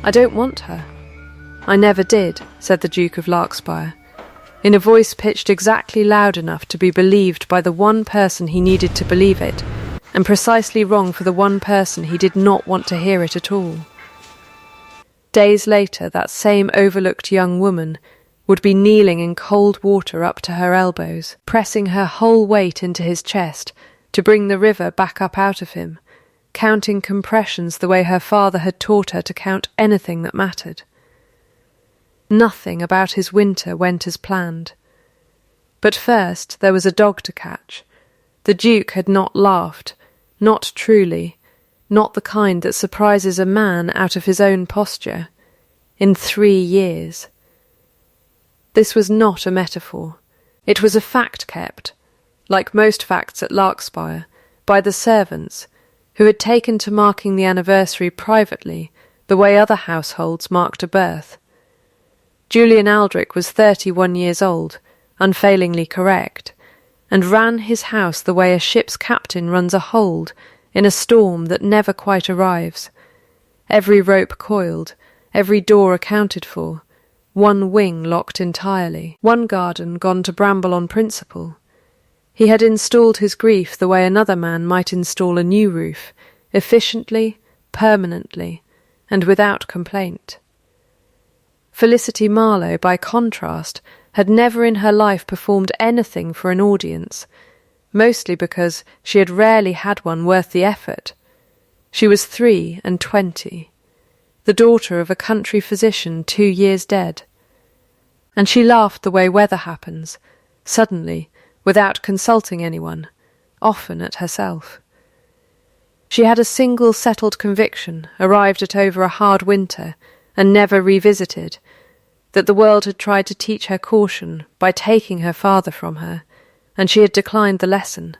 "I don't want her." "I never did," said the Duke of Larkspire, in a voice pitched exactly loud enough to be believed by the one person he needed to believe it, and precisely wrong for the one person he did not want to hear it at all. Days later, that same overlooked young woman would be kneeling in cold water up to her elbows, pressing her whole weight into his chest to bring the river back up out of him, counting compressions the way her father had taught her to count anything that mattered. Nothing about his winter went as planned. But first there was a dog to catch. The Duke had not laughed, not truly, not the kind that surprises a man out of his own posture, in 3 years. This was not a metaphor. It was a fact kept, like most facts at Larkspire, by the servants, who had taken to marking the anniversary privately, the way other households marked a birth. Julian Aldrich was 31 years old, unfailingly correct, and ran his house the way a ship's captain runs a hold in a storm that never quite arrives. Every rope coiled, every door accounted for, one wing locked entirely, one garden gone to bramble on principle. He had installed his grief the way another man might install a new roof, efficiently, permanently, and without complaint. Felicity Marlowe, by contrast, had never in her life performed anything for an audience, mostly because she had rarely had one worth the effort. She was 23, the daughter of a country physician 2 years dead. And she laughed the way weather happens, suddenly, without consulting anyone, often at herself. She had a single settled conviction, arrived at over a hard winter, and never revisited, that the world had tried to teach her caution by taking her father from her, and she had declined the lesson.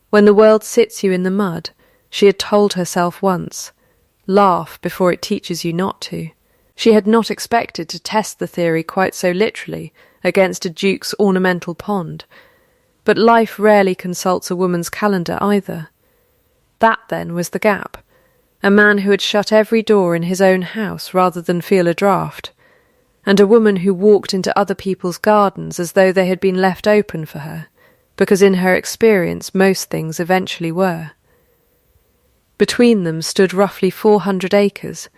When the world sits you in the mud, she had told herself once, laugh before it teaches you not to. She had not expected to test the theory quite so literally against a duke's ornamental pond, but life rarely consults a woman's calendar either. That, then, was the gap. A man who had shut every door in his own house rather than feel a draught, and a woman who walked into other people's gardens as though they had been left open for her, because in her experience most things eventually were. Between them stood roughly 400 acres,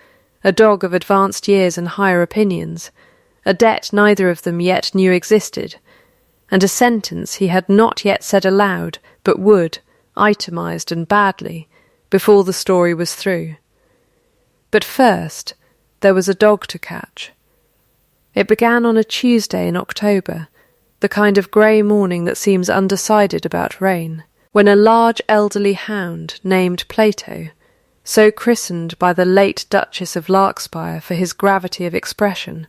a dog of advanced years and higher opinions, a debt neither of them yet knew existed, and a sentence he had not yet said aloud, but would, itemised and badly, before the story was through. But first, there was a dog to catch. It began on a Tuesday in October, the kind of grey morning that seems undecided about rain, when a large elderly hound named Plato, so christened by the late Duchess of Larkspire for his gravity of expression,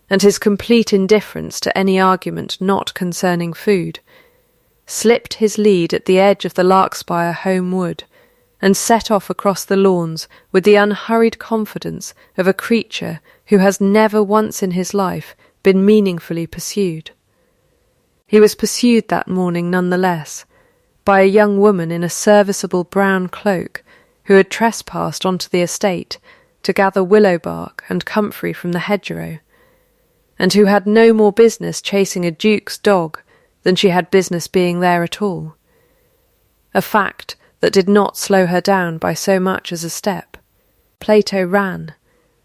and his complete indifference to any argument not concerning food, slipped his lead at the edge of the Larkspire home wood, and set off across the lawns with the unhurried confidence of a creature who has never once in his life been meaningfully pursued. He was pursued that morning nonetheless, by a young woman in a serviceable brown cloak who had trespassed onto the estate to gather willow bark and comfrey from the hedgerow, and who had no more business chasing a duke's dog than she had business being there at all. A fact that did not slow her down by so much as a step. Plato ran,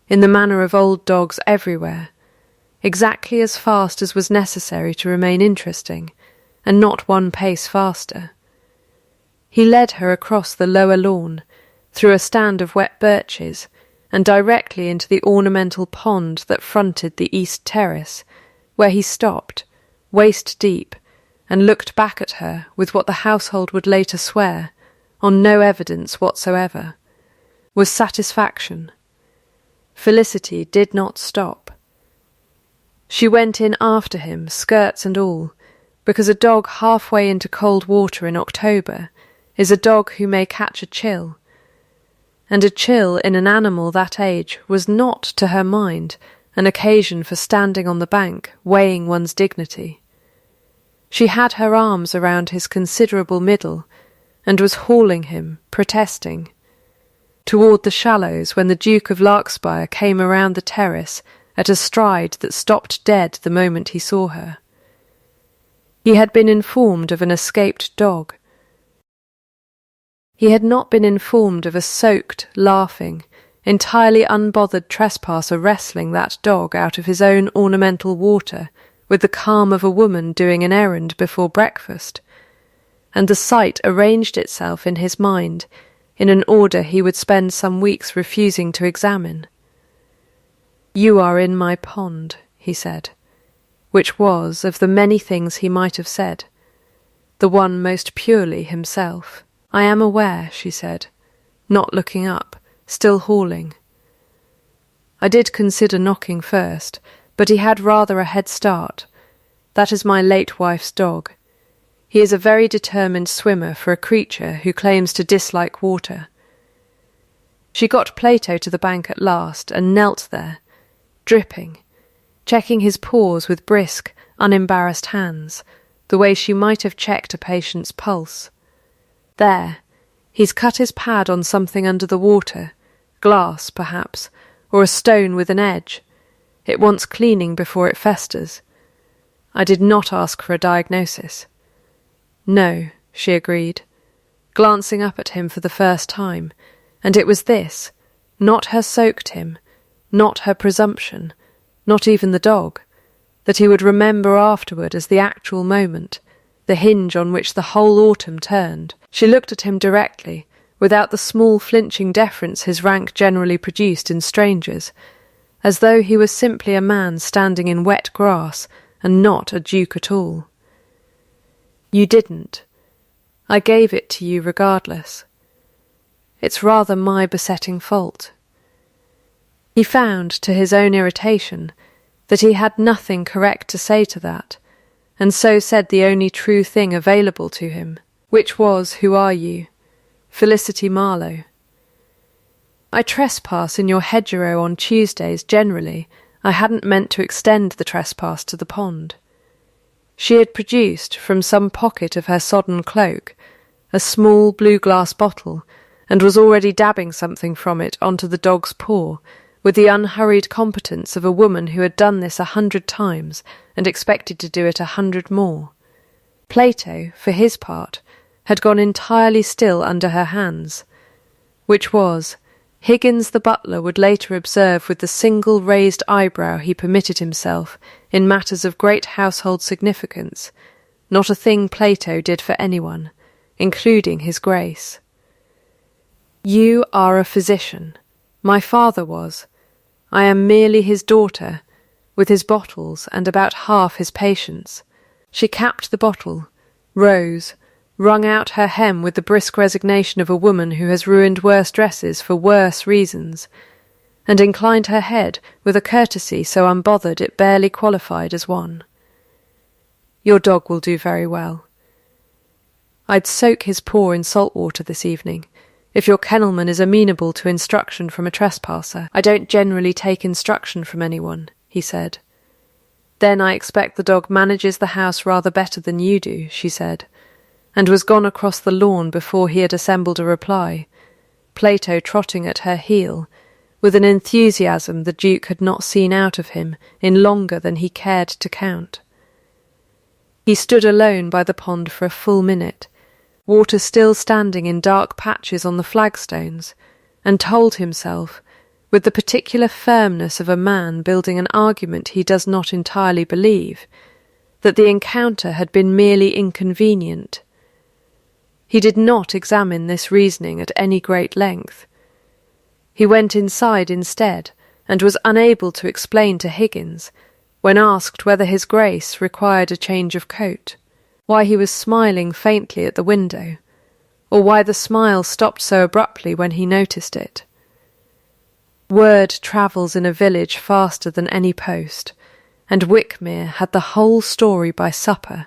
in the manner of old dogs everywhere, exactly as fast as was necessary to remain interesting, and not one pace faster. He led her across the lower lawn, through a stand of wet birches, and directly into the ornamental pond that fronted the east terrace, where he stopped, waist deep, and looked back at her with what the household would later swear, on no evidence whatsoever, was satisfaction. Felicity did not stop. She went in after him, skirts and all, because a dog halfway into cold water in October is a dog who may catch a chill, and a chill in an animal that age was not, to her mind, an occasion for standing on the bank, weighing one's dignity. She had her arms around his considerable middle, and was hauling him, protesting. toward the shallows when the Duke of Larkspur came around the terrace at a stride that stopped dead the moment he saw her. He had been informed of an escaped dog. He had not been informed of a soaked, laughing, entirely unbothered trespasser wrestling that dog out of his own ornamental water with the calm of a woman doing an errand before breakfast, and the sight arranged itself in his mind in an order he would spend some weeks refusing to examine. "You are in my pond," he said, which was, of the many things he might have said, the one most purely himself. "I am aware," she said, not looking up, still hauling. "I did consider knocking first, but he had rather a head start. That is my late wife's dog. He is a very determined swimmer for a creature who claims to dislike water." She got Plato to the bank at last and knelt there, dripping, checking his paws with brisk, unembarrassed hands, the way she might have checked a patient's pulse. "There, he's cut his pad on something under the water, glass, perhaps, or a stone with an edge. It wants cleaning before it festers." I did not ask for a diagnosis. "No," she agreed, glancing up at him for the first time, and it was this, not her soaked him, not her presumption, not even the dog, that he would remember afterward as the actual moment, the hinge on which the whole autumn turned. She looked at him directly, without the small flinching deference his rank generally produced in strangers, as though he was simply a man standing in wet grass and not a duke at all. "You didn't. I gave it to you regardless. It's rather my besetting fault." He found, to his own irritation, that he had nothing correct to say to that, and so said the only true thing available to him, which was, "Who are you?" Felicity Marlowe. "I trespass in your hedgerow on Tuesdays generally. I hadn't meant to extend the trespass to the pond." She had produced, from some pocket of her sodden cloak, a small blue-glass bottle, and was already dabbing something from it onto the dog's paw, with the unhurried competence of a woman who had done this 100 times and expected to do it 100 more. Plato, for his part, had gone entirely still under her hands, which was, Higgins the butler would later observe with the single raised eyebrow he permitted himself in matters of great household significance, not a thing Plato did for anyone, including his Grace. "You are a physician. My father was. I am merely his daughter, with his bottles and about half his patience." She capped the bottle, rose, wrung out her hem with the brisk resignation of a woman who has ruined worse dresses for worse reasons, and inclined her head with a courtesy so unbothered it barely qualified as one. "Your dog will do very well. I'd soak his paw in salt water this evening, if your kennelman is amenable to instruction from a trespasser." "I don't generally take instruction from anyone," he said. "Then I expect the dog manages the house rather better than you do," she said, and was gone across the lawn before he had assembled a reply, Plato trotting at her heel, with an enthusiasm the Duke had not seen out of him in longer than he cared to count. He stood alone by the pond for a full minute, water still standing in dark patches on the flagstones, and told himself, with the particular firmness of a man building an argument he does not entirely believe, that the encounter had been merely inconvenient. He did not examine this reasoning at any great length. He went inside instead, and was unable to explain to Higgins, when asked whether his Grace required a change of coat, why he was smiling faintly at the window, or why the smile stopped so abruptly when he noticed it. Word travels in a village faster than any post, and Wickmere had the whole story by supper.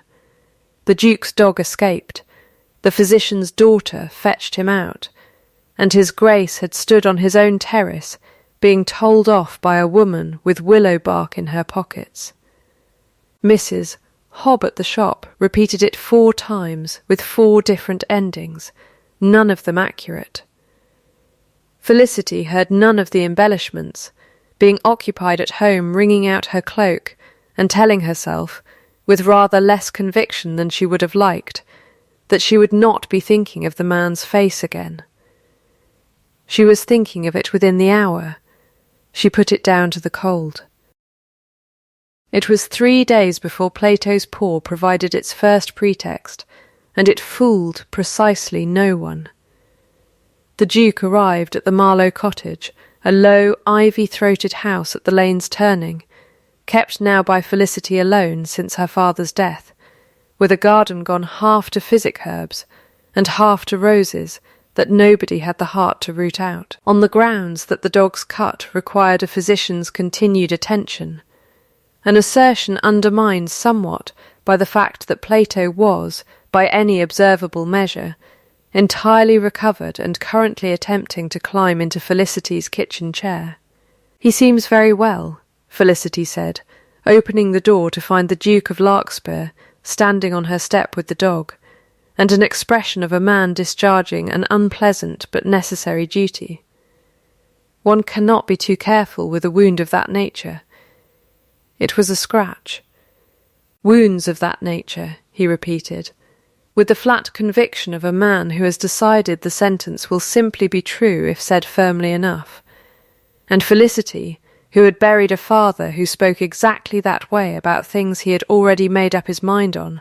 The Duke's dog escaped, the physician's daughter fetched him out, and his Grace had stood on his own terrace, being told off by a woman with willow bark in her pockets. Mrs. Hobb at the shop repeated it 4 times with 4 different endings, none of them accurate. Felicity heard none of the embellishments, being occupied at home wringing out her cloak and telling herself, with rather less conviction than she would have liked, that she would not be thinking of the man's face again. She was thinking of it within the hour. She put it down to the cold. It was 3 days before Plato's paw provided its first pretext, and it fooled precisely no one. The Duke arrived at the Marlowe cottage, a low, ivy-throated house at the lane's turning, kept now by Felicity alone since her father's death, with a garden gone half to physic herbs and half to roses that nobody had the heart to root out, on the grounds that the dog's cut required a physician's continued attention, an assertion undermined somewhat by the fact that Plato was, by any observable measure, entirely recovered and currently attempting to climb into Felicity's kitchen chair. "He seems very well," Felicity said, opening the door to find the Duke of Larkspur standing on her step with the dog, and an expression of a man discharging an unpleasant but necessary duty. One cannot be too careful with a wound of that nature. It was a scratch. "Wounds of that nature," he repeated, with the flat conviction of a man who has decided the sentence will simply be true if said firmly enough. And Felicity, who had buried a father who spoke exactly that way about things he had already made up his mind on,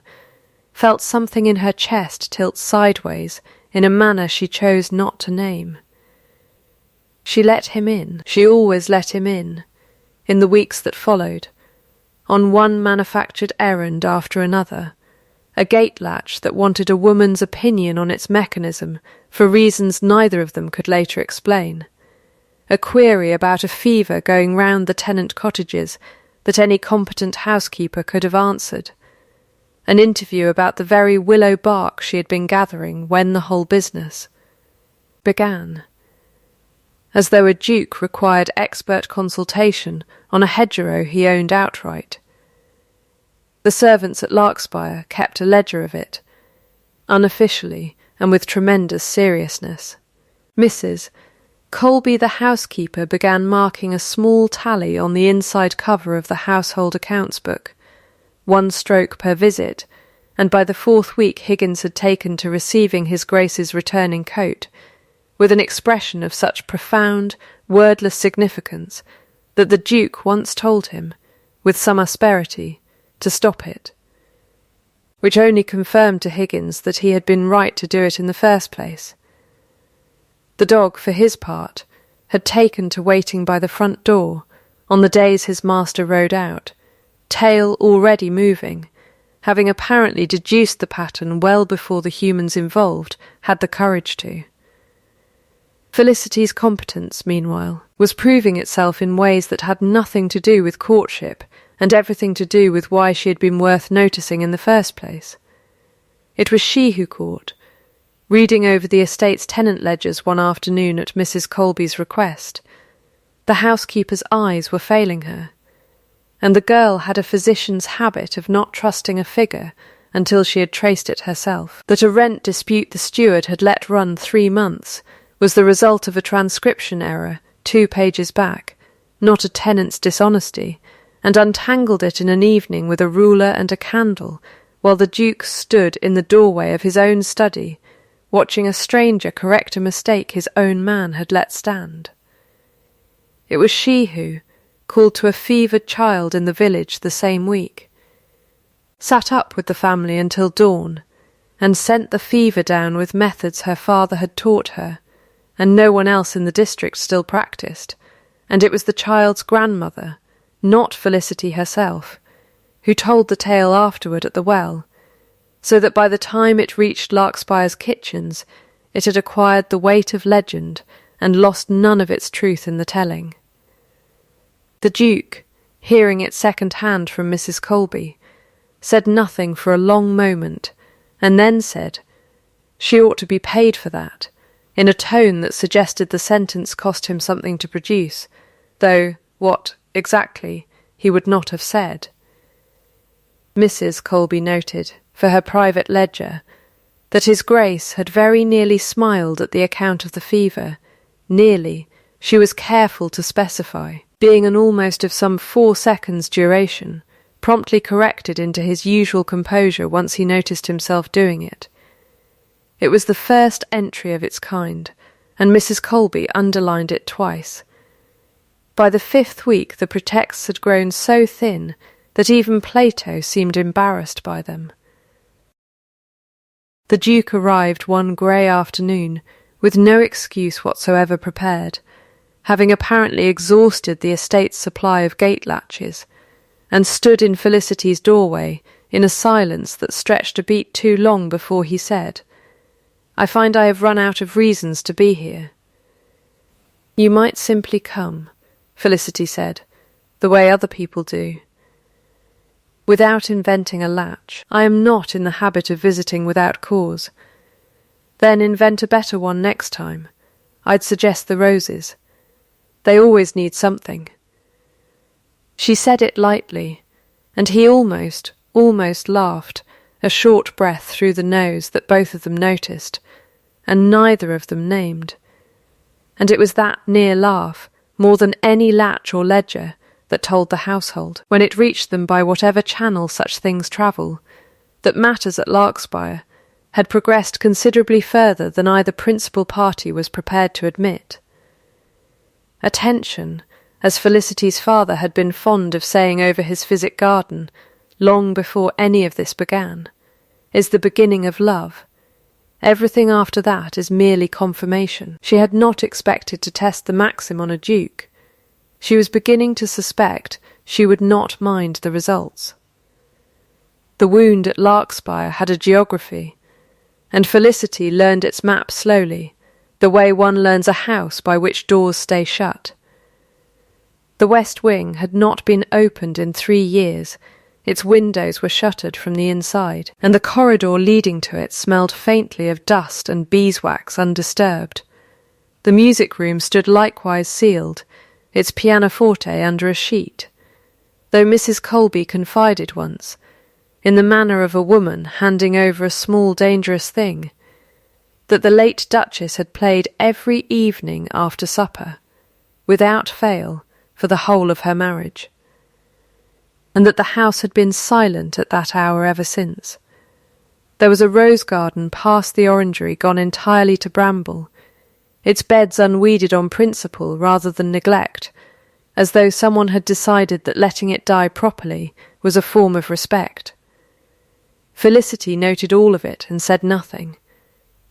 felt something in her chest tilt sideways in a manner she chose not to name. She let him in, she always let him in the weeks that followed, on one manufactured errand after another, a gate latch that wanted a woman's opinion on its mechanism for reasons neither of them could later explain, a query about a fever going round the tenant cottages that any competent housekeeper could have answered, an interview about the very willow bark she had been gathering when the whole business began, as though a duke required expert consultation on a hedgerow he owned outright. The servants at Larkspire kept a ledger of it, unofficially and with tremendous seriousness. Mrs. Colby the housekeeper began marking a small tally on the inside cover of the household accounts book, 1 stroke per visit, and by the 4th week Higgins had taken to receiving his Grace's returning coat, with an expression of such profound, wordless significance that the Duke once told him, with some asperity, to stop it, which only confirmed to Higgins that he had been right to do it in the first place. The dog, for his part, had taken to waiting by the front door on the days his master rode out, tail already moving, having apparently deduced the pattern well before the humans involved had the courage to. Felicity's competence, meanwhile, was proving itself in ways that had nothing to do with courtship and everything to do with why she had been worth noticing in the first place. It was she who caught, reading over the estate's tenant ledgers one afternoon at Mrs. Colby's request. The housekeeper's eyes were failing her, and the girl had a physician's habit of not trusting a figure until she had traced it herself. That a rent dispute the steward had let run 3 months was the result of a transcription error 2 pages back, not a tenant's dishonesty, and untangled it in an evening with a ruler and a candle, while the Duke stood in the doorway of his own study, watching a stranger correct a mistake his own man had let stand. It was she who, called to a fevered child in the village the same week, sat up with the family until dawn, and sent the fever down with methods her father had taught her, and no one else in the district still practised, and it was the child's grandmother, not Felicity herself, who told the tale afterward at the well, so that by the time it reached Larkspire's kitchens it had acquired the weight of legend and lost none of its truth in the telling. The Duke, hearing it second-hand from Mrs. Colby, said nothing for a long moment, and then said, "She ought to be paid for that," in a tone that suggested the sentence cost him something to produce, though what, exactly, he would not have said. Mrs. Colby noted, for her private ledger, that his Grace had very nearly smiled at the account of the fever, nearly, she was careful to specify, being an almost of some 4 seconds duration, promptly corrected into his usual composure once he noticed himself doing it. It was the first entry of its kind, and Mrs. Colby underlined it twice. By the 5th week the pretexts had grown so thin that even Plato seemed embarrassed by them. The Duke arrived one grey afternoon, with no excuse whatsoever prepared, having apparently exhausted the estate's supply of gate latches, and stood in Felicity's doorway in a silence that stretched a beat too long before he said, "I find I have run out of reasons to be here." "You might simply come," Felicity said, "the way other people do." "Without inventing a latch. I am not in the habit of visiting without cause." "Then invent a better one next time. I'd suggest the roses. They always need something." She said it lightly, and he almost laughed, a short breath through the nose that both of them noticed, and neither of them named. And it was that near laugh, more than any latch or ledger, that told the household, when it reached them by whatever channel such things travel, that matters at Larkspire had progressed considerably further than either principal party was prepared to admit. Attention, as Felicity's father had been fond of saying over his physic garden, long before any of this began, is the beginning of love. Everything after that is merely confirmation. She had not expected to test the maxim on a duke. She was beginning to suspect she would not mind the results. The wound at Larkspire had a geography, and Felicity learned its map slowly, the way one learns a house by which doors stay shut. The west wing had not been opened in 3 years. Its windows were shuttered from the inside, and the corridor leading to it smelled faintly of dust and beeswax undisturbed. The music room stood likewise sealed, its pianoforte under a sheet, though Mrs. Colby confided once, in the manner of a woman handing over a small dangerous thing, that the late Duchess had played every evening after supper, without fail, for the whole of her marriage, and that the house had been silent at that hour ever since. There was a rose garden past the orangery gone entirely to bramble, its beds unweeded on principle rather than neglect, as though someone had decided that letting it die properly was a form of respect. Felicity noted all of it and said nothing,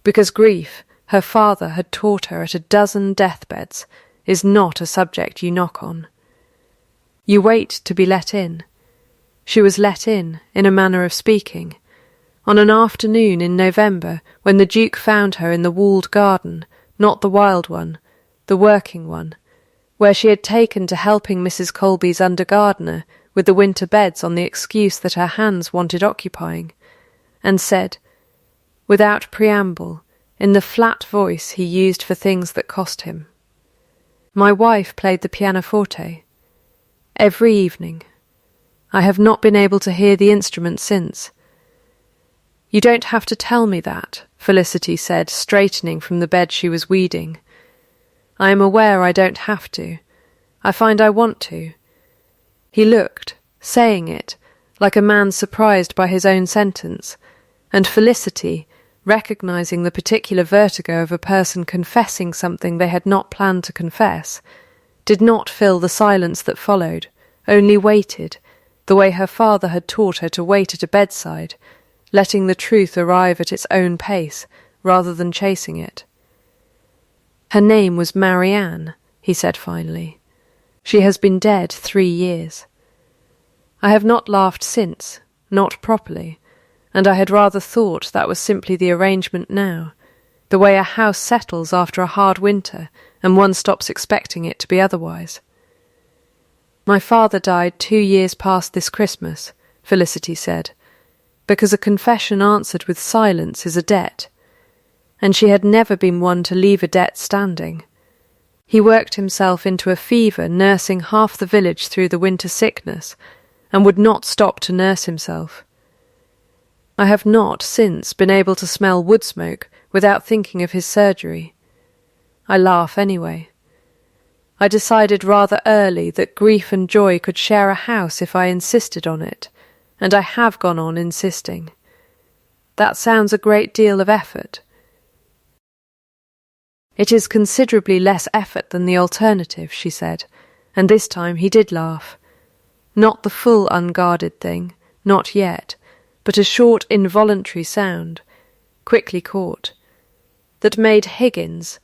because grief, her father had taught her at a dozen deathbeds, is not a subject you knock on. You wait to be let in. She was let in a manner of speaking, on an afternoon in November when the Duke found her in the walled garden, not the wild one, the working one, where she had taken to helping Mrs. Colby's under-gardener with the winter beds on the excuse that her hands wanted occupying, and said, without preamble, in the flat voice he used for things that cost him, "My wife played the pianoforte. Every evening. I have not been able to hear the instrument since." "You don't have to tell me that," Felicity said, straightening from the bed she was weeding. "I am aware I don't have to. I find I want to." He looked, saying it, like a man surprised by his own sentence, and Felicity, recognizing the particular vertigo of a person confessing something they had not planned to confess, did not fill the silence that followed, only waited, the way her father had taught her to wait at a bedside, letting the truth arrive at its own pace rather than chasing it. "Her name was Marianne," he said finally. "She has been dead 3 years. I have not laughed since, not properly, and I had rather thought that was simply the arrangement now, the way a house settles after a hard winter and one stops expecting it to be otherwise. My father died 2 years past this Christmas," Felicity said, because a confession answered with silence is a debt, and she had never been one to leave a debt standing. He worked himself into a fever nursing half the village through the winter sickness, and would not stop to nurse himself. I have not since been able to smell wood smoke without thinking of his surgery. I laugh anyway. I decided rather early that grief and joy could share a house if I insisted on it, and I have gone on insisting. That sounds a great deal of effort. It is considerably less effort than the alternative, she said, and this time he did laugh. Not the full unguarded thing, not yet, but a short involuntary sound, quickly caught, that made Higgins,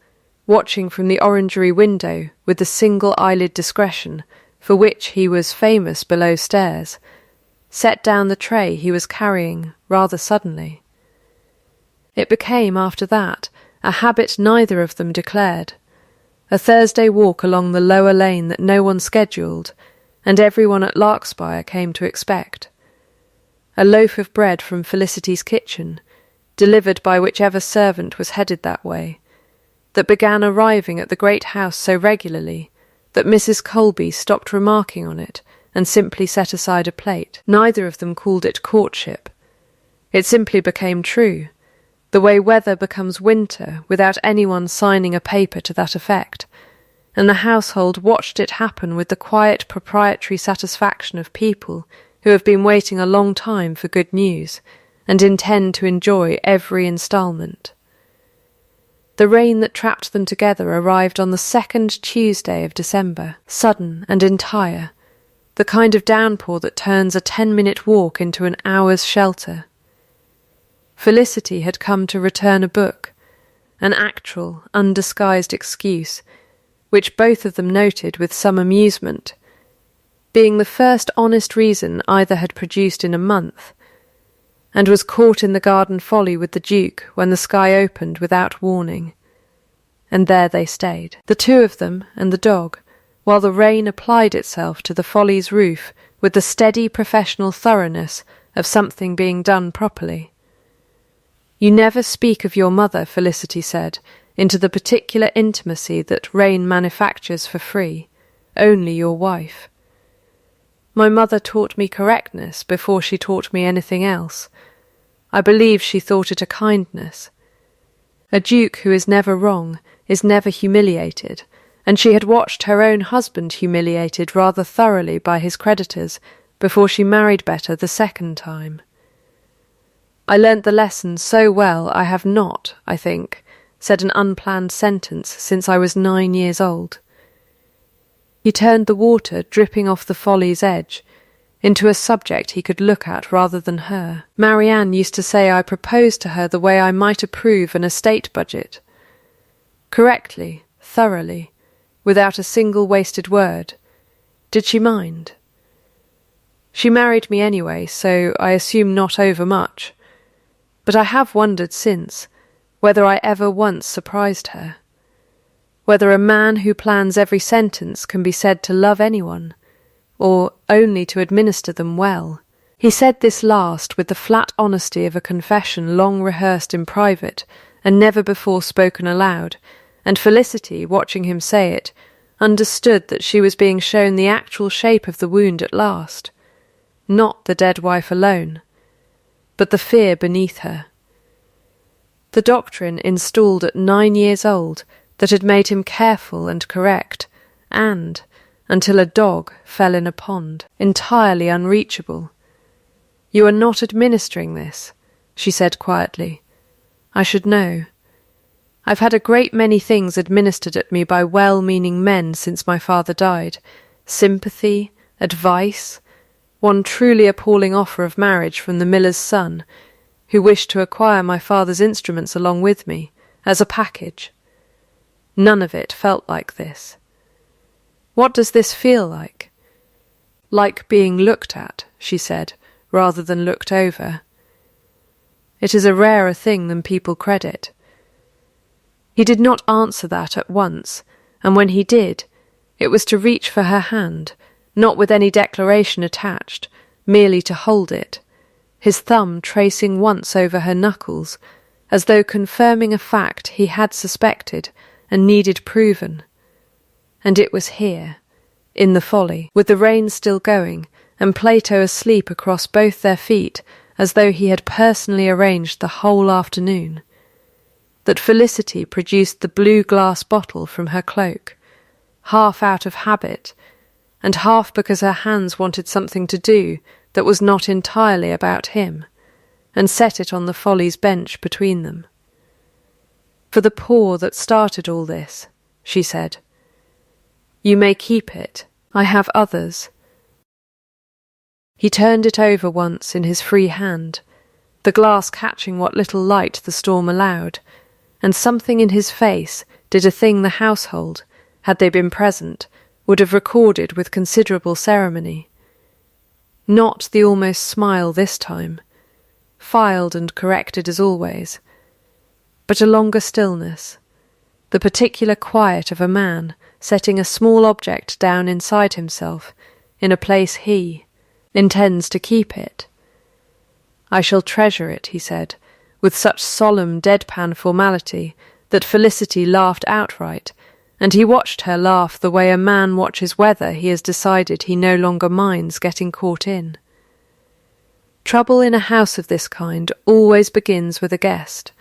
watching from the orangery window with the single-eyelid discretion for which he was famous below stairs, set down the tray he was carrying rather suddenly. It became, after that, a habit neither of them declared, a Thursday walk along the lower lane that no one scheduled, and everyone at Larkspire came to expect. A loaf of bread from Felicity's kitchen, delivered by whichever servant was headed that way, that began arriving at the great house so regularly that Mrs. Colby stopped remarking on it and simply set aside a plate. Neither of them called it courtship. It simply became true, the way weather becomes winter without anyone signing a paper to that effect, and the household watched it happen with the quiet proprietary satisfaction of people who have been waiting a long time for good news and intend to enjoy every instalment. The rain that trapped them together arrived on the 2nd Tuesday of December, sudden and entire, the kind of downpour that turns a 10-minute walk into an hour's shelter. Felicity had come to return a book, an actual, undisguised excuse, which both of them noted with some amusement, being the first honest reason either had produced in a month, and was caught in the garden folly with the Duke when the sky opened without warning. And there they stayed, the two of them and the dog, while the rain applied itself to the folly's roof with the steady professional thoroughness of something being done properly. You never speak of your mother, Felicity said, into the particular intimacy that rain manufactures for free, only your wife. My mother taught me correctness before she taught me anything else. I believe she thought it a kindness. A duke who is never wrong is never humiliated, and she had watched her own husband humiliated rather thoroughly by his creditors before she married better the second time. I learnt the lesson so well I have not, I think, said an unplanned sentence since I was 9 years old. He turned the water dripping off the folly's edge into a subject he could look at rather than her. Marianne used to say I proposed to her the way I might approve an estate budget. Correctly, thoroughly, without a single wasted word. Did she mind? She married me anyway, so I assume not overmuch. But I have wondered since whether I ever once surprised her. Whether a man who plans every sentence can be said to love anyone, or only to administer them well. He said this last with the flat honesty of a confession long rehearsed in private and never before spoken aloud, and Felicity, watching him say it, understood that she was being shown the actual shape of the wound at last, not the dead wife alone, but the fear beneath her. The doctrine installed at 9 years old that had made him careful and correct, and, until a dog fell in a pond, entirely unreachable. You are not administering this, she said quietly. I should know. I've had a great many things administered at me by well-meaning men since my father died. Sympathy, advice, one truly appalling offer of marriage from the miller's son, who wished to acquire my father's instruments along with me, as a package. None of it felt like this. What does this feel like? Like being looked at, she said, rather than looked over. It is a rarer thing than people credit. He did not answer that at once, and when he did, it was to reach for her hand, not with any declaration attached, merely to hold it, his thumb tracing once over her knuckles, as though confirming a fact he had suspected and needed proven. And it was here, in the folly, with the rain still going, and Plato asleep across both their feet, as though he had personally arranged the whole afternoon. that Felicity produced the blue glass bottle from her cloak, half out of habit, and half because her hands wanted something to do that was not entirely about him, and set it on the Follies bench between them. "For the poor that started all this," she said. "You may keep it. I have others." He turned it over once in his free hand, the glass catching what little light the storm allowed, and something in his face did a thing the household, had they been present, would have recorded with considerable ceremony. Not the almost smile this time, filed and corrected as always, but a longer stillness, the particular quiet of a man setting a small object down inside himself, in a place he intends to keep it. "I shall treasure it," he said, with such solemn deadpan formality that Felicity laughed outright, and he watched her laugh the way a man watches weather he has decided he no longer minds getting caught in. Trouble in a house of this kind always begins with a guest,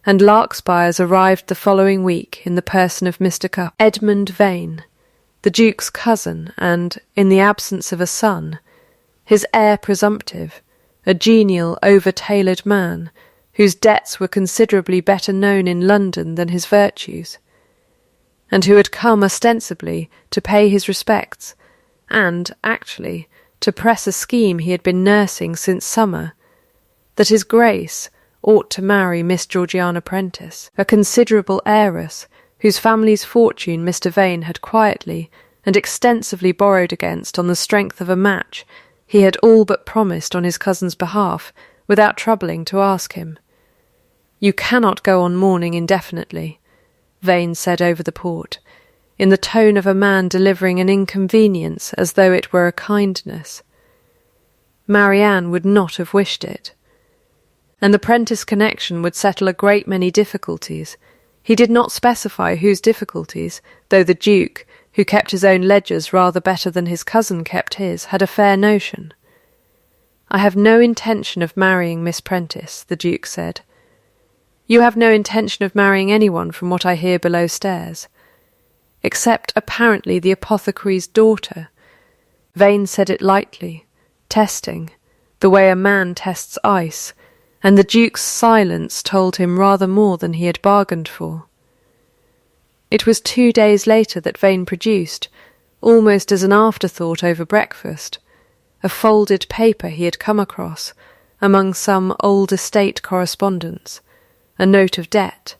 and Larkspires arrived the following week in the person of Mr. Cup, Edmund Vane, the Duke's cousin, and, in the absence of a son, his heir presumptive, a genial, over-tailored man, whose debts were considerably better known in London than his virtues, and who had come ostensibly to pay his respects, and, actually, to press a scheme he had been nursing since summer, that his Grace ought to marry Miss Georgiana Prentice, a considerable heiress, whose family's fortune Mr. Vane had quietly and extensively borrowed against on the strength of a match he had all but promised on his cousin's behalf without troubling to ask him. "You cannot go on mourning indefinitely," Vane said over the port, in the tone of a man delivering an inconvenience as though it were a kindness. Marianne would not have wished it, and the Prentice connection would settle a great many difficulties. He did not specify whose difficulties, though the Duke, who kept his own ledgers rather better than his cousin kept his, had a fair notion. "I have no intention of marrying Miss Prentice," the Duke said. "You have no intention of marrying anyone from what I hear below stairs, except apparently the apothecary's daughter." Vane said it lightly, testing, the way a man tests ice, and the Duke's silence told him rather more than he had bargained for. It was 2 days later that Vane produced, almost as an afterthought over breakfast, a folded paper he had come across among some old estate correspondence, a note of debt,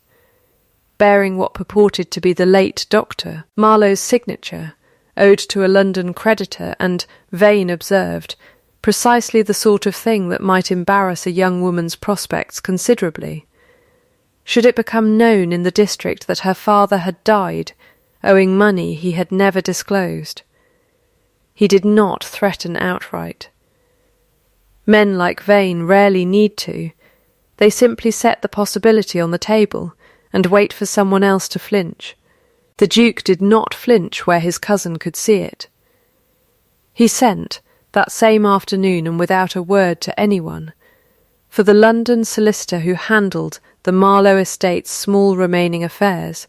bearing what purported to be the late Dr. Marlowe's signature, owed to a London creditor, and, Vane observed, precisely the sort of thing that might embarrass a young woman's prospects considerably. Should it become known in the district that her father had died, owing money he had never disclosed? He did not threaten outright. Men like Vane rarely need to. They simply set the possibility on the table and wait for someone else to flinch. The Duke did not flinch where his cousin could see it. He sent, that same afternoon and without a word to anyone, for the London solicitor who handled the Marlowe estate's small remaining affairs,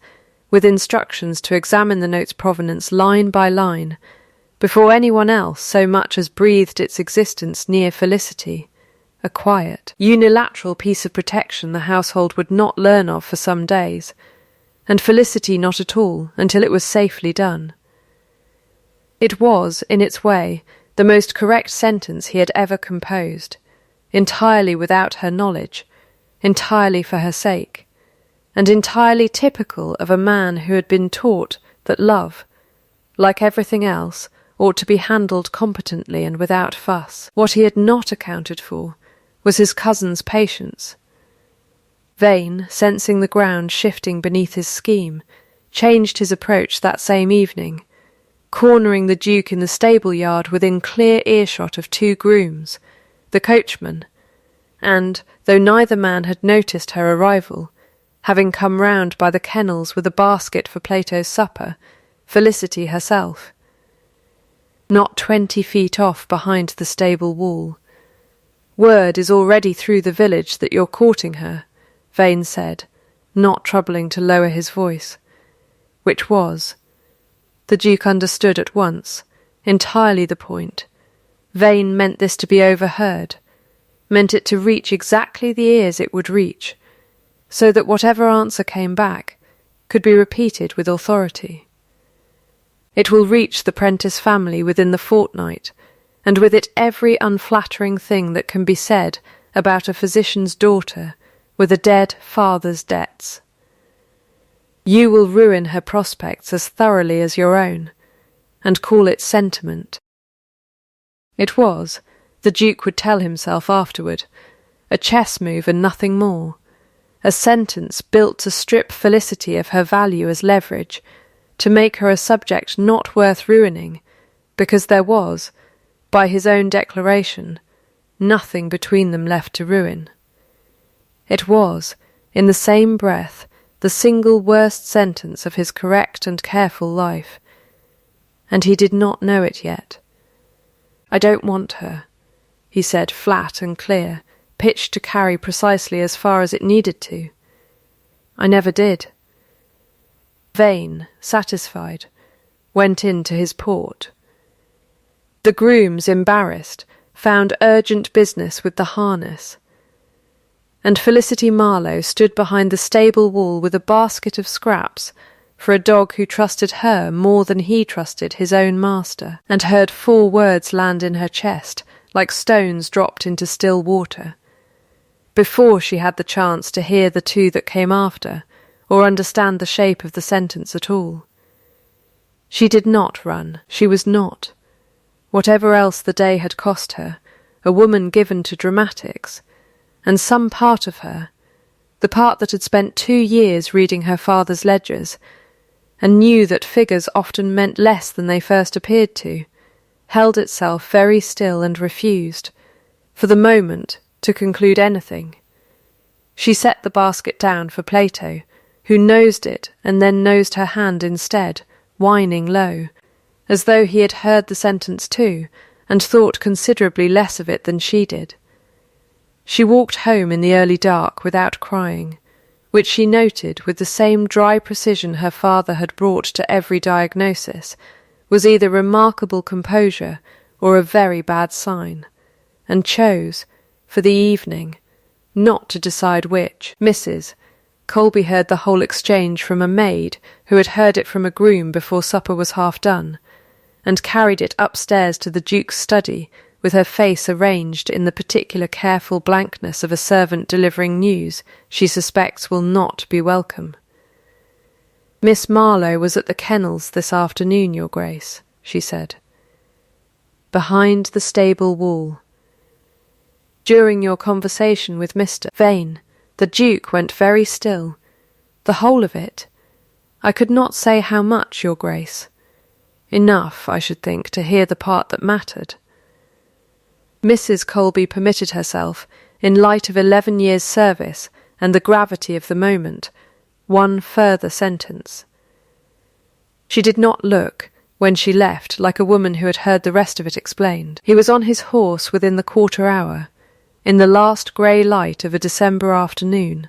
with instructions to examine the note's provenance line by line, before anyone else so much as breathed its existence near Felicity, a quiet, unilateral piece of protection the household would not learn of for some days, and Felicity not at all until it was safely done. It was, in its way, the most correct sentence he had ever composed, entirely without her knowledge, entirely for her sake, and entirely typical of a man who had been taught that love, like everything else, ought to be handled competently and without fuss. What he had not accounted for was his cousin's patience. Vane, sensing the ground shifting beneath his scheme, changed his approach that same evening, cornering the Duke in the stable-yard within clear earshot of 2 grooms, the coachman, and, though neither man had noticed her arrival, having come round by the kennels with a basket for Plato's supper, Felicity herself. Not 20 feet off behind the stable wall. "Word is already through the village that you're courting her," Vane said, not troubling to lower his voice. Which was, the Duke understood at once, entirely the point. Vane meant this to be overheard, meant it to reach exactly the ears it would reach, so that whatever answer came back could be repeated with authority. It will reach the Prentice family within the fortnight, and with it every unflattering thing that can be said about a physician's daughter with a dead father's debts. You will ruin her prospects as thoroughly as your own, and call it sentiment. It was, the Duke would tell himself afterward, a chess move and nothing more, a sentence built to strip Felicity of her value as leverage, to make her a subject not worth ruining, because there was, by his own declaration, nothing between them left to ruin. It was, in the same breath, the single worst sentence of his correct and careful life, and he did not know it yet. "I don't want her," he said, flat and clear, pitched to carry precisely as far as it needed to. "I never did." Vane, satisfied, went in to his port. The grooms, embarrassed, found urgent business with the harness, and Felicity Marlowe stood behind the stable wall with a basket of scraps for a dog who trusted her more than he trusted his own master, and heard 4 words land in her chest like stones dropped into still water, before she had the chance to hear the 2 that came after, or understand the shape of the sentence at all. She did not run. She was not, whatever else the day had cost her, a woman given to dramatics, and some part of her, the part that had spent 2 years reading her father's ledgers, and knew that figures often meant less than they first appeared to, held itself very still and refused, for the moment, to conclude anything. She set the basket down for Plato, who nosed it and then nosed her hand instead, whining low, as though he had heard the sentence too, and thought considerably less of it than she did. She walked home in the early dark without crying, which she noted with the same dry precision her father had brought to every diagnosis, was either remarkable composure or a very bad sign, and chose, for the evening, not to decide which. Mrs. Colby heard the whole exchange from a maid who had heard it from a groom before supper was half done, and carried it upstairs to the Duke's study with her face arranged in the particular careful blankness of a servant delivering news she suspects will not be welcome. "Miss Marlowe was at the kennels this afternoon, Your Grace," she said. "Behind the stable wall. During your conversation with Mr. Vane, the Duke went very still. The whole of it. I could not say how much, Your Grace. Enough, I should think, to hear the part that mattered." Mrs. Colby permitted herself, in light of 11 years' service and the gravity of the moment, one further sentence. She did not look, when she left, like a woman who had heard the rest of it explained. He was on his horse within the 1/4 hour, in the last grey light of a December afternoon,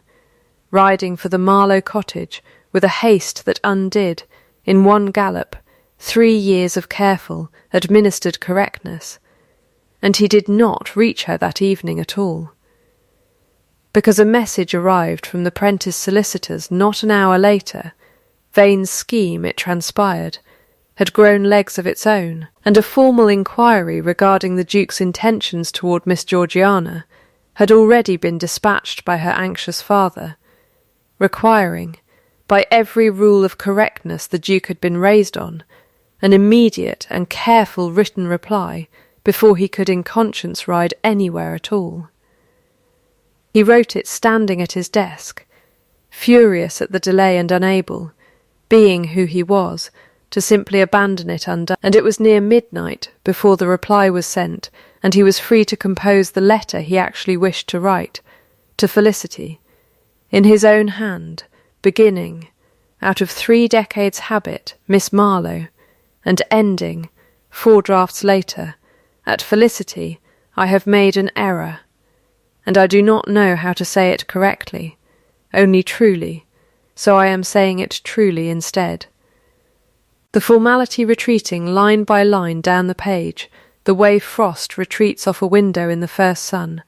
riding for the Marlowe cottage with a haste that undid, in one gallop, 3 years of careful, administered correctness, and he did not reach her that evening at all, because a message arrived from the Prentice solicitors not an hour later. Vane's scheme, it transpired, had grown legs of its own, and a formal inquiry regarding the Duke's intentions toward Miss Georgiana had already been dispatched by her anxious father, requiring, by every rule of correctness the Duke had been raised on, an immediate and careful written reply before he could in conscience ride anywhere at all. He wrote it standing at his desk, furious at the delay and unable, being who he was, to simply abandon it undone, and it was near midnight before the reply was sent, and he was free to compose the letter he actually wished to write, to Felicity, in his own hand, beginning, out of 3 decades' habit, Miss Marlowe, and ending, 4 drafts later, at Felicity, I have made an error, and I do not know how to say it correctly, only truly, so I am saying it truly instead. The formality retreating line by line down the page, the way frost retreats off a window in the first sun,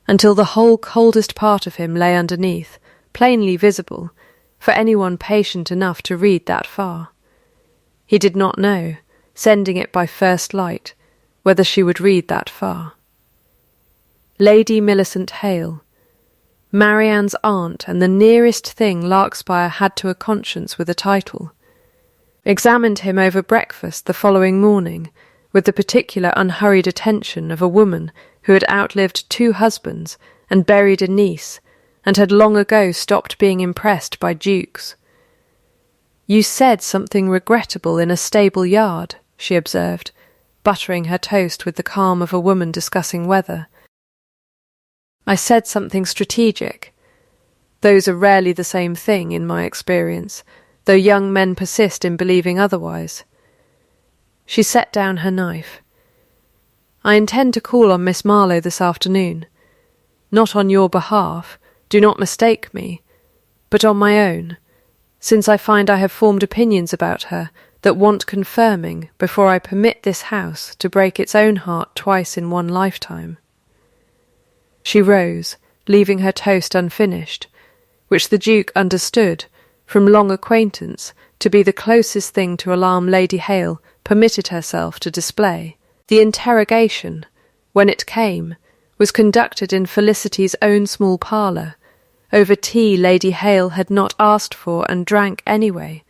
until the whole coldest part of him lay underneath, plainly visible, for anyone patient enough to read that far. He did not know, sending it by first light, whether she would read that far. Lady Millicent Hale, Marianne's aunt and the nearest thing Larkspur had to a conscience with a title, examined him over breakfast the following morning with the particular unhurried attention of a woman who had outlived 2 husbands and buried a niece and had long ago stopped being impressed by dukes. "You said something regrettable in a stable yard," she observed, buttering her toast with the calm of a woman discussing weather. "I said something strategic. Those are rarely the same thing, in my experience, though young men persist in believing otherwise." She set down her knife. "I intend to call on Miss Marlowe this afternoon. Not on your behalf, do not mistake me, but on my own, since I find I have formed opinions about her that want confirming before I permit this house to break its own heart twice in one lifetime." She rose, leaving her toast unfinished, which the Duke understood, from long acquaintance, to be the closest thing to alarm Lady Hale permitted herself to display. The interrogation, when it came, was conducted in Felicity's own small parlour, over tea Lady Hale had not asked for and drank anyway,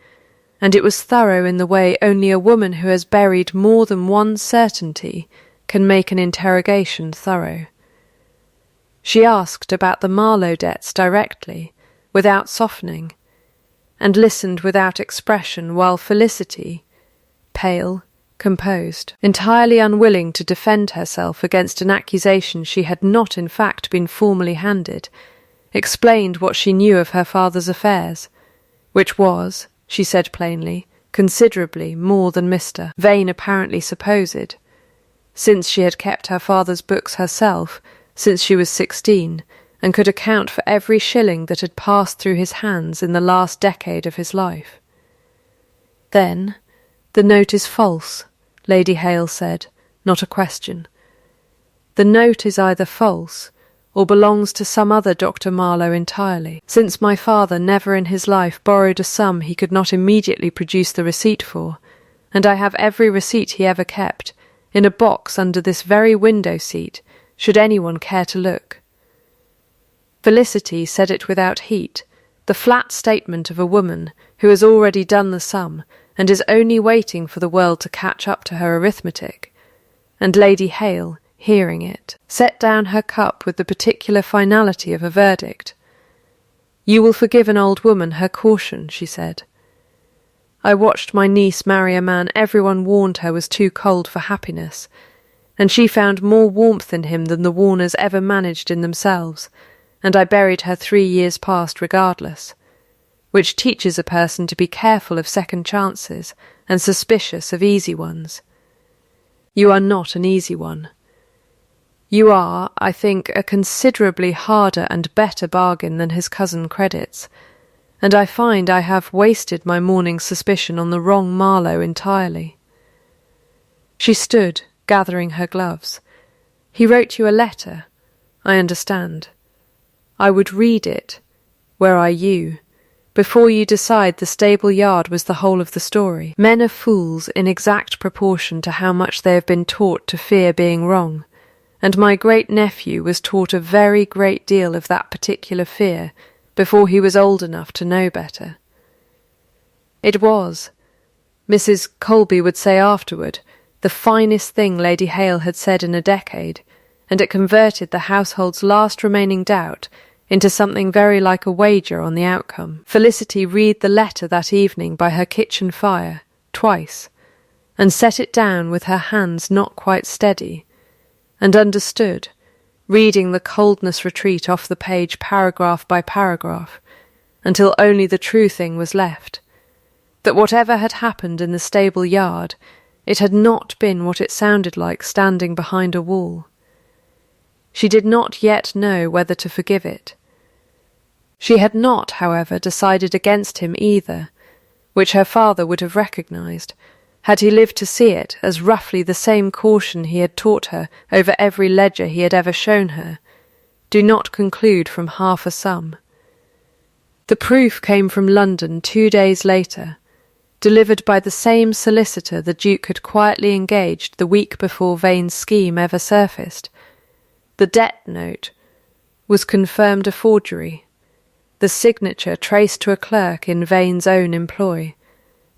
and it was thorough in the way only a woman who has buried more than one certainty can make an interrogation thorough. She asked about the Marlowe debts directly, without softening, and listened without expression while Felicity, pale, composed, entirely unwilling to defend herself against an accusation she had not in fact been formally handed, explained what she knew of her father's affairs, which was, she said plainly, considerably more than Mr. Vane apparently supposed, since she had kept her father's books herself since she was 16, and could account for every shilling that had passed through his hands in the last decade of his life. Then, "The note is false," Lady Hale said, not a question. "The note is either false, or belongs to some other Dr. Marlowe entirely, since my father never in his life borrowed a sum he could not immediately produce the receipt for, and I have every receipt he ever kept, in a box under this very window-seat, should anyone care to look." Felicity said it without heat, the flat statement of a woman who has already done the sum and is only waiting for the world to catch up to her arithmetic, and Lady Hale, hearing it, set down her cup with the particular finality of a verdict. "You will forgive an old woman her caution," she said. "I watched my niece marry a man everyone warned her was too cold for happiness, and she found more warmth in him than the Warners ever managed in themselves, and I buried her 3 years past regardless, which teaches a person to be careful of second chances and suspicious of easy ones. You are not an easy one. You are, I think, a considerably harder and better bargain than his cousin credits, and I find I have wasted my morning's suspicion on the wrong Marlowe entirely." She stood, gathering her gloves. "He wrote you a letter, I understand. I would read it, were I you, before you decide the stable yard was the whole of the story. Men are fools in exact proportion to how much they have been taught to fear being wrong, and my great-nephew was taught a very great deal of that particular fear before he was old enough to know better. It was, Mrs. Colby would say afterward, the finest thing Lady Hale had said in a decade, and it converted the household's last remaining doubt into something very like a wager on the outcome. Felicity read the letter that evening by her kitchen fire, twice, and set it down with her hands not quite steady, and understood, reading the coldness retreat off the page paragraph by paragraph, until only the true thing was left, that whatever had happened in the stable yard, it had not been what it sounded like standing behind a wall. She did not yet know whether to forgive it. She had not, however, decided against him either, which her father would have recognised, had he lived to see it, as roughly the same caution he had taught her over every ledger he had ever shown her. Do not conclude from half a sum. The proof came from London 2 days later, delivered by the same solicitor the Duke had quietly engaged the week before Vane's scheme ever surfaced. The debt note was confirmed a forgery, the signature traced to a clerk in Vane's own employ,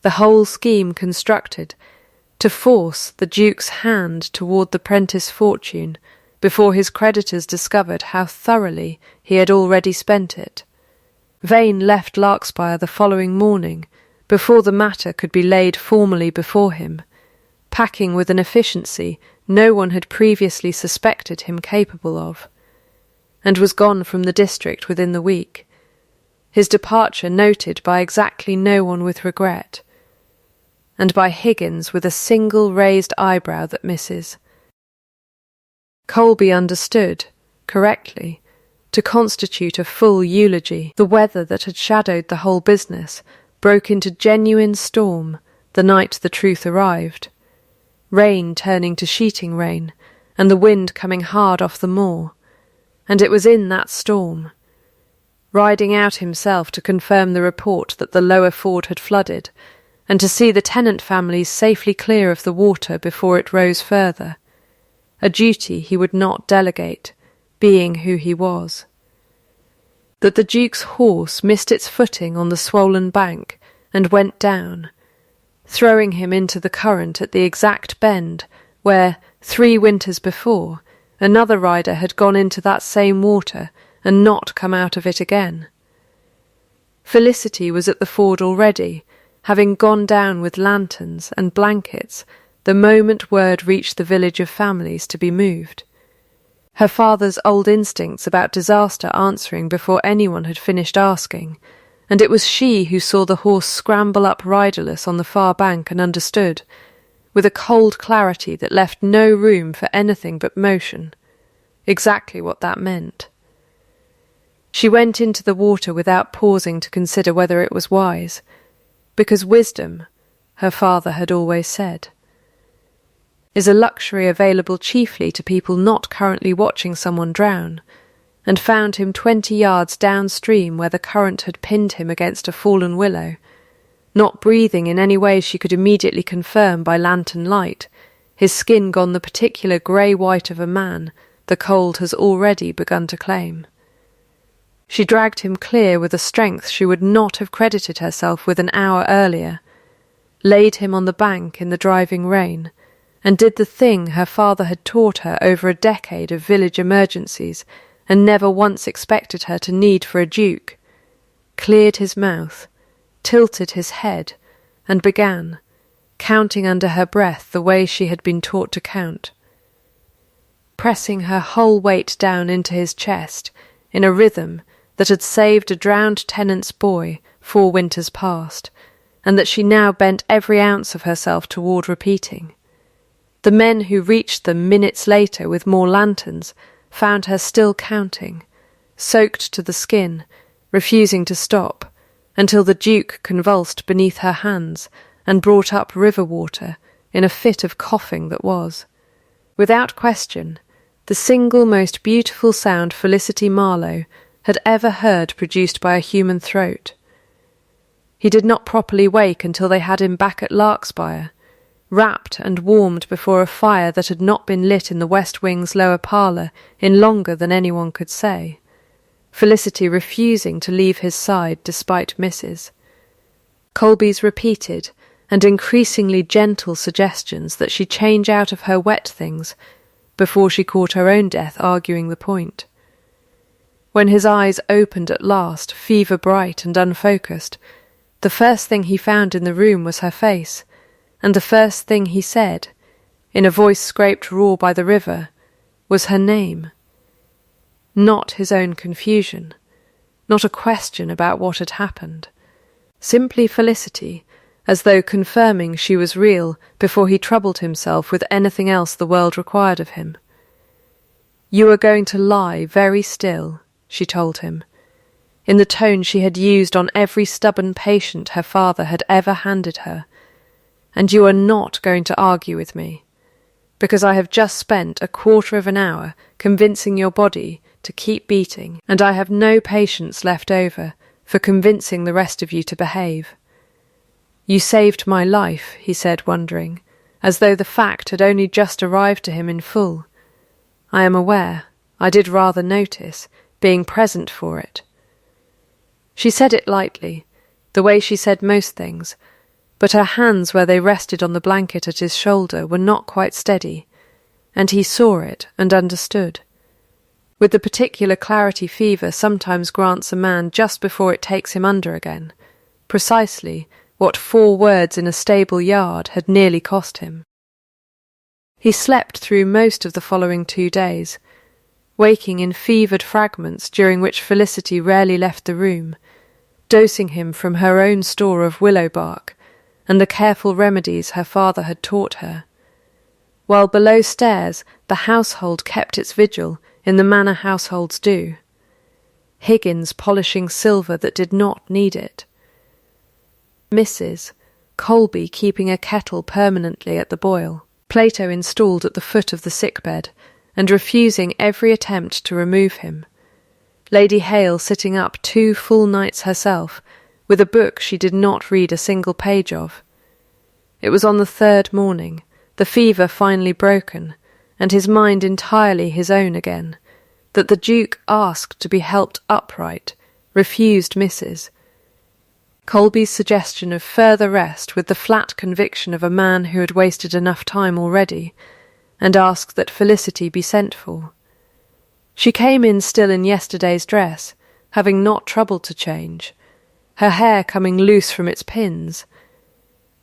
the whole scheme constructed to force the Duke's hand toward the Prentice fortune before his creditors discovered how thoroughly he had already spent it. Vane left Larkspire the following morning, before the matter could be laid formally before him, packing with an efficiency no one had previously suspected him capable of, and was gone from the district within the week, his departure noted by exactly no one with regret, and by Higgins with a single raised eyebrow that misses. Colby understood, correctly, to constitute a full eulogy. The weather that had shadowed the whole business broke into genuine storm the night the truth arrived, rain turning to sheeting rain, and the wind coming hard off the moor, and it was in that storm, riding out himself to confirm the report that the lower ford had flooded, and to see the tenant families safely clear of the water before it rose further, a duty he would not delegate, being who he was. That the Duke's horse missed its footing on the swollen bank and went down, throwing him into the current at the exact bend where, 3 winters before, another rider had gone into that same water and not come out of it again. Felicity was at the ford already, having gone down with lanterns and blankets the moment word reached the village of families to be moved, her father's old instincts about disaster answering before anyone had finished asking, and it was she who saw the horse scramble up riderless on the far bank and understood, with a cold clarity that left no room for anything but motion, exactly what that meant. She went into the water without pausing to consider whether it was wise, because wisdom, her father had always said, is a luxury available chiefly to people not currently watching someone drown, and found him 20 yards downstream where the current had pinned him against a fallen willow, not breathing in any way she could immediately confirm by lantern light, his skin gone the particular grey-white of a man the cold has already begun to claim. She dragged him clear with a strength she would not have credited herself with an hour earlier, laid him on the bank in the driving rain, and did the thing her father had taught her over a decade of village emergencies and never once expected her to need for a duke, cleared his mouth, tilted his head, and began, counting under her breath the way she had been taught to count, pressing her whole weight down into his chest in a rhythm that had saved a drowned tenant's boy 4 winters past, and that she now bent every ounce of herself toward repeating. The men who reached them minutes later with more lanterns found her still counting, soaked to the skin, refusing to stop, until the Duke convulsed beneath her hands and brought up river water in a fit of coughing that was, without question, the single most beautiful sound Felicity Marlowe had ever heard produced by a human throat. He did not properly wake until they had him back at Larkspire, wrapped and warmed before a fire that had not been lit in the West Wing's lower parlour in longer than anyone could say, Felicity refusing to leave his side despite Mrs. Colby's repeated and increasingly gentle suggestions that she change out of her wet things before she caught her own death arguing the point. When his eyes opened at last, fever-bright and unfocused, the first thing he found in the room was her face, and the first thing he said, in a voice scraped raw by the river, was her name. Not his own confusion, not a question about what had happened. Simply Felicity, as though confirming she was real before he troubled himself with anything else the world required of him. "You are going to lie very still," she told him. in the tone she had used on every stubborn patient her father had ever handed her. "And you are not going to argue with me, because I have just spent a quarter of an hour convincing your body to keep beating, and I have no patience left over for convincing the rest of you to behave." "You saved my life," he said, wondering, as though the fact had only just arrived to him in full. "I am aware. I did rather notice, being present for it." She said it lightly, the way she said most things, but her hands where they rested on the blanket at his shoulder were not quite steady, and he saw it and understood. With the particular clarity fever sometimes grants a man just before it takes him under again, precisely what 4 words in a stable yard had nearly cost him. He slept through most of the following 2 days, waking in fevered fragments during which Felicity rarely left the room, dosing him from her own store of willow bark and the careful remedies her father had taught her, while below stairs the household kept its vigil in the manner households do, Higgins polishing silver that did not need it, Mrs. Colby keeping a kettle permanently at the boil, Plato installed at the foot of the sickbed and refusing every attempt to remove him, Lady Hale sitting up 2 full nights herself with a book she did not read a single page of. It was on the 3rd morning, the fever finally broken, and his mind entirely his own again, that the Duke asked to be helped upright, refused Mrs. Colby's suggestion of further rest with the flat conviction of a man who had wasted enough time already, and asked that Felicity be sent for. She came in still in yesterday's dress, having not troubled to change, her hair coming loose from its pins,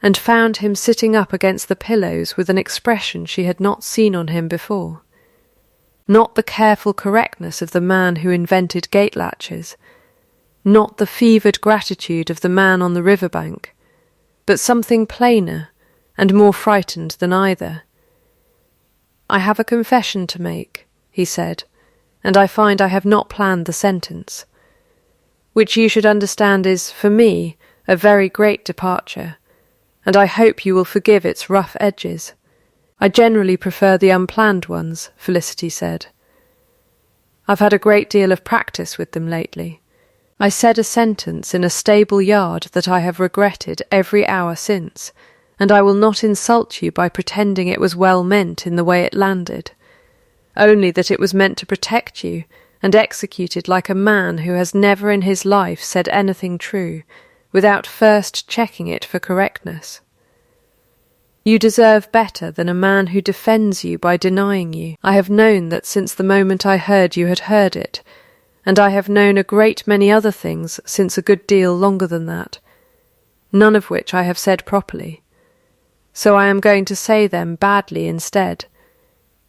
and found him sitting up against the pillows with an expression she had not seen on him before. Not the careful correctness of the man who invented gate latches, not the fevered gratitude of the man on the riverbank, but something plainer and more frightened than either. "I have a confession to make," he said, "and I find I have not planned the sentence, which you should understand is, for me, a very great departure, and I hope you will forgive its rough edges." "I generally prefer the unplanned ones," Felicity said. "I've had a great deal of practice with them lately. I said a sentence in a stable yard that I have regretted every hour since, and I will not insult you by pretending it was well meant in the way it landed, only that it was meant to protect you and executed like a man who has never in his life said anything true, without first checking it for correctness. You deserve better than a man who defends you by denying you. I have known that since the moment I heard you had heard it, and I have known a great many other things since a good deal longer than that, none of which I have said properly. So I am going to say them badly instead,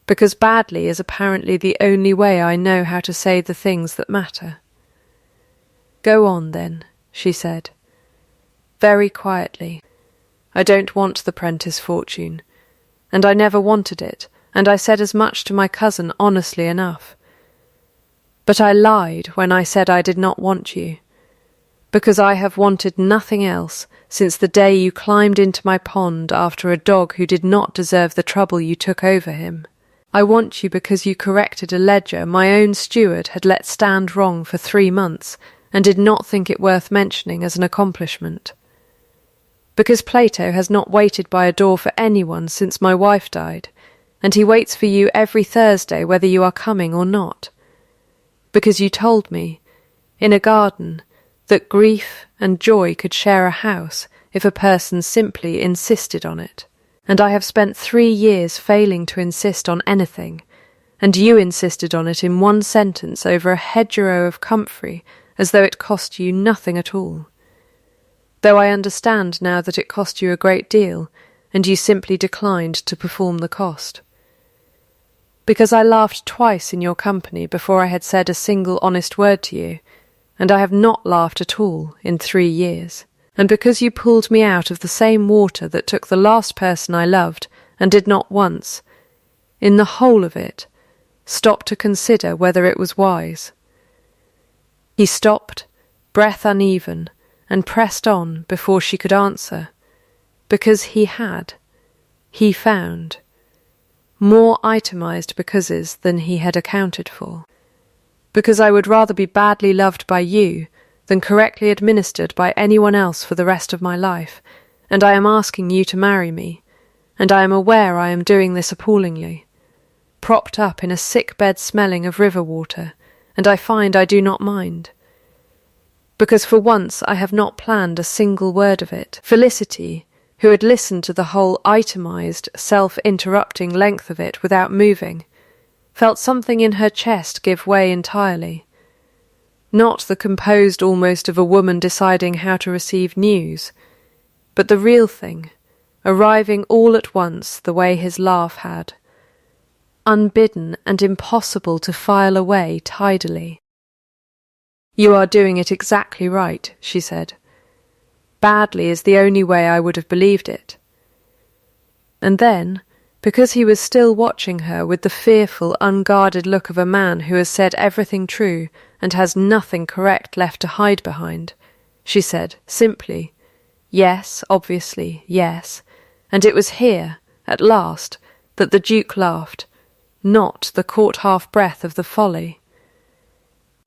because badly is apparently the only way I know how to say the things that matter. Go on, then, she said, very quietly. I don't want the Prentice fortune, and I never wanted it, and I said as much to my cousin honestly enough. But I lied when I said I did not want you, because I have wanted nothing else since the day you climbed into my pond after a dog who did not deserve the trouble you took over him. I want you because you corrected a ledger my own steward had let stand wrong for 3 months and did not think it worth mentioning as an accomplishment. Because Plato has not waited by a door for anyone since my wife died, and he waits for you every Thursday whether you are coming or not. Because you told me, in a garden, that grief and joy could share a house if a person simply insisted on it. And I have spent 3 years failing to insist on anything, and you insisted on it in one sentence over a hedgerow of comfrey as though it cost you nothing at all. Though I understand now that it cost you a great deal, and you simply declined to perform the cost. Because I laughed twice in your company before I had said a single honest word to you, and I have not laughed at all in 3 years. And because you pulled me out of the same water that took the last person I loved, and did not once, in the whole of it, stop to consider whether it was wise. He stopped breath uneven, and pressed on before she could answer, because he had. He found more itemized becauses than he had accounted for. Because I would rather be badly loved by you than correctly administered by anyone else for the rest of my life, and I am asking you to marry me, and I am aware I am doing this appallingly, propped up in a sick bed smelling of river water, and I find I do not mind. Because for once I have not planned a single word of it. Felicity, who had listened to the whole itemized, self-interrupting length of it without moving, felt something in her chest give way entirely. Not the composed almost of a woman deciding how to receive news, but the real thing, arriving all at once the way his laugh had, unbidden and impossible to file away tidily. "You are doing it exactly right," she said. "Badly is the only way I would have believed it." And then, because he was still watching her with the fearful, unguarded look of a man who has said everything true and has nothing correct left to hide behind, she said, simply, "Yes, obviously, yes," and it was here, at last, that the Duke laughed, not the caught half-breath of the folly,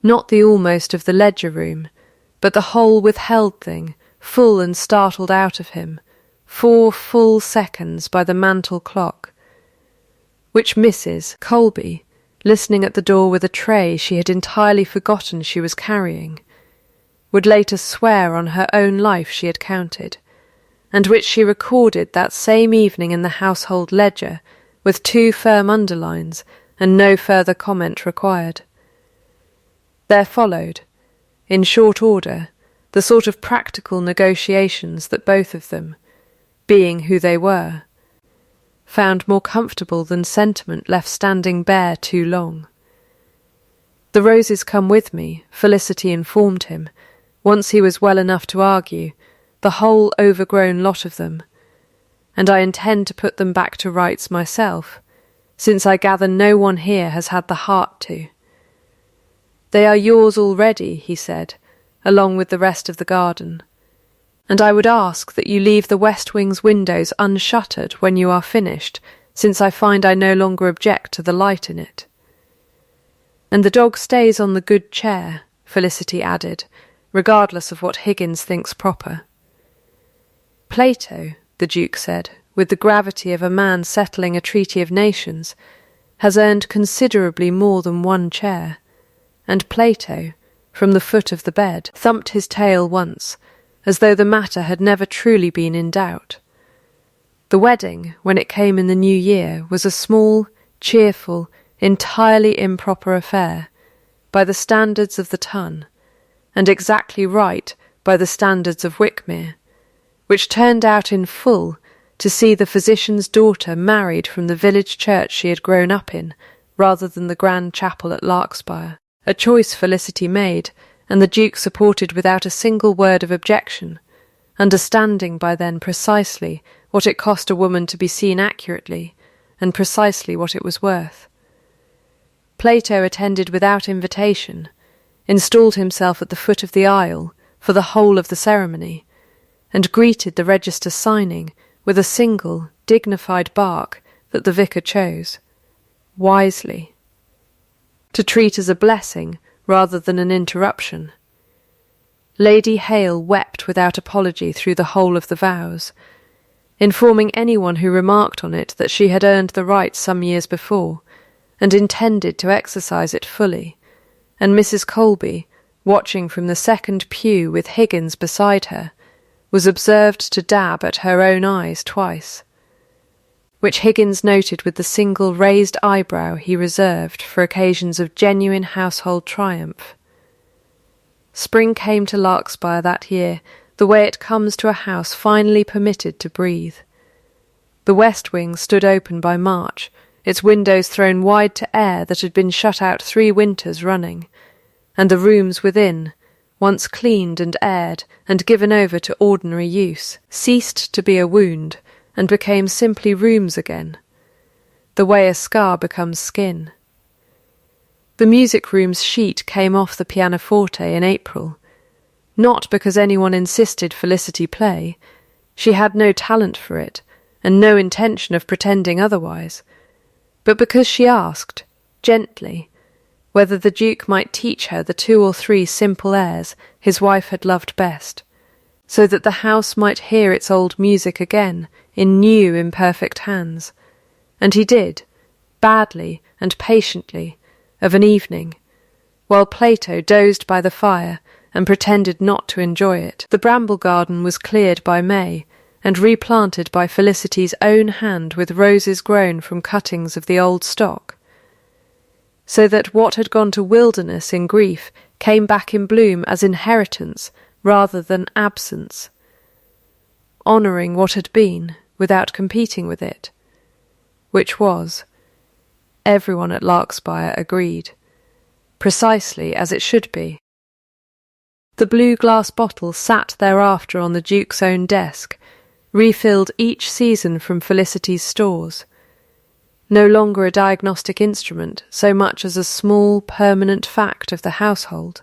not the almost of the ledger-room, but the whole withheld thing, full and startled out of him, 4 full seconds by the mantel clock, which Mrs. Colby, listening at the door with a tray she had entirely forgotten she was carrying, would later swear on her own life she had counted, and which she recorded that same evening in the household ledger with 2 firm underlines and no further comment required. There followed, in short order, the sort of practical negotiations that both of them, being who they were, found more comfortable than sentiment left standing bare too long. "The roses come with me," Felicity informed him, once he was well enough to argue, "the whole overgrown lot of them, and I intend to put them back to rights myself, since I gather no one here has had the heart to." "They are yours already," he said, along with the rest of the garden, "and I would ask that you leave the west wing's windows unshuttered when you are finished, since I find I no longer object to the light in it." "And the dog stays on the good chair," Felicity added, regardless of what Higgins thinks proper. "Plato," the Duke said, with the gravity of a man settling a treaty of nations, "has earned considerably more than one chair," and Plato, from the foot of the bed, thumped his tail once, as though the matter had never truly been in doubt. The wedding, when it came in the new year, was a small, cheerful, entirely improper affair, by the standards of the ton, and exactly right by the standards of Wickmere, which turned out in full to see the physician's daughter married from the village church she had grown up in, rather than the grand chapel at Larkspire, a choice Felicity made, and the Duke supported without a single word of objection, understanding by then precisely what it cost a woman to be seen accurately, and precisely what it was worth. Plato attended without invitation, installed himself at the foot of the aisle for the whole of the ceremony, and greeted the register signing with a single, dignified bark that the vicar chose, wisely, to treat as a blessing rather than an interruption. Lady Hale wept without apology through the whole of the vows, informing anyone who remarked on it that she had earned the right some years before, and intended to exercise it fully, and Mrs. Colby, watching from the second pew with Higgins beside her, was observed to dab at her own eyes twice, which Higgins noted with the single raised eyebrow he reserved for occasions of genuine household triumph. Spring came to Larkspire that year the way it comes to a house finally permitted to breathe. The west wing stood open by March, its windows thrown wide to air that had been shut out 3 winters running, and the rooms within, once cleaned and aired and given over to ordinary use, ceased to be a wound and became simply rooms again, the way a scar becomes skin. The music room's sheet came off the pianoforte in April. not because anyone insisted Felicity play. She had no talent for it, and no intention of pretending otherwise, but because she asked, gently, whether the Duke might teach her the 2 or 3 simple airs his wife had loved best, so that the house might hear its old music again in new imperfect hands. And he did, badly and patiently, of an evening, while Plato dozed by the fire and pretended not to enjoy it. The bramble garden was cleared by May, and replanted by Felicity's own hand with roses grown from cuttings of the old stock, so that what had gone to wilderness in grief came back in bloom as inheritance rather than absence, honouring what had been without competing with it, which was, everyone at Larkspire agreed, precisely as it should be. The blue glass bottle sat thereafter on the Duke's own desk, refilled each season from Felicity's stores, no longer a diagnostic instrument so much as a small permanent fact of the household,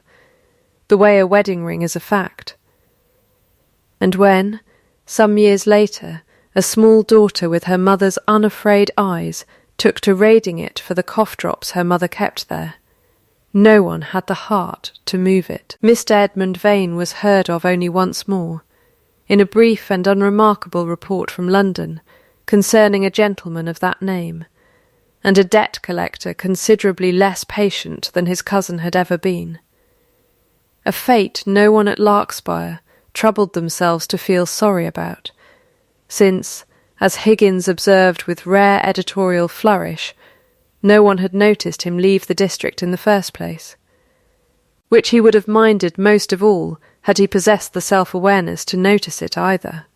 the way a wedding ring is a fact. And when, some years later, a small daughter with her mother's unafraid eyes took to raiding it for the cough drops her mother kept there, no one had the heart to move it. Mr. Edmund Vane was heard of only once more, in a brief and unremarkable report from London concerning a gentleman of that name, and a debt collector considerably less patient than his cousin had ever been. A fate no one at Larkspire troubled themselves to feel sorry about, since, as Higgins observed with rare editorial flourish, no one had noticed him leave the district in the first place, which he would have minded most of all had he possessed the self-awareness to notice it either.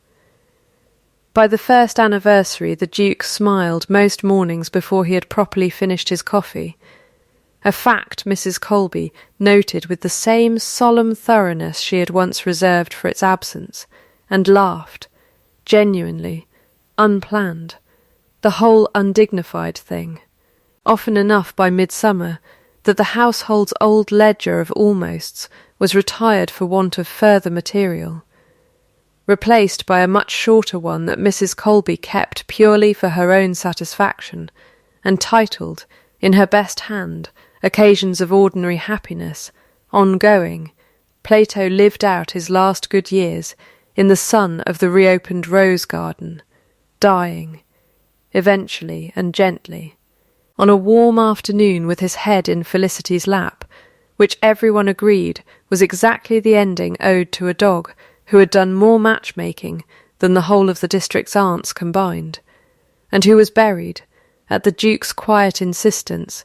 By the first anniversary the Duke smiled most mornings before he had properly finished his coffee, a fact Mrs. Colby noted with the same solemn thoroughness she had once reserved for its absence, and laughed, genuinely, unplanned, the whole undignified thing, often enough by midsummer that the household's old ledger of almosts was retired for want of further material, replaced by a much shorter one that Mrs. Colby kept purely for her own satisfaction, and titled, in her best hand, Occasions of Ordinary Happiness, ongoing, Plato lived out his last good years in the sun of the reopened rose garden, dying, eventually and gently, on a warm afternoon with his head in Felicity's lap, which everyone agreed was exactly the ending owed to a dog who had done more matchmaking than the whole of the district's aunts combined, and who was buried, at the Duke's quiet insistence,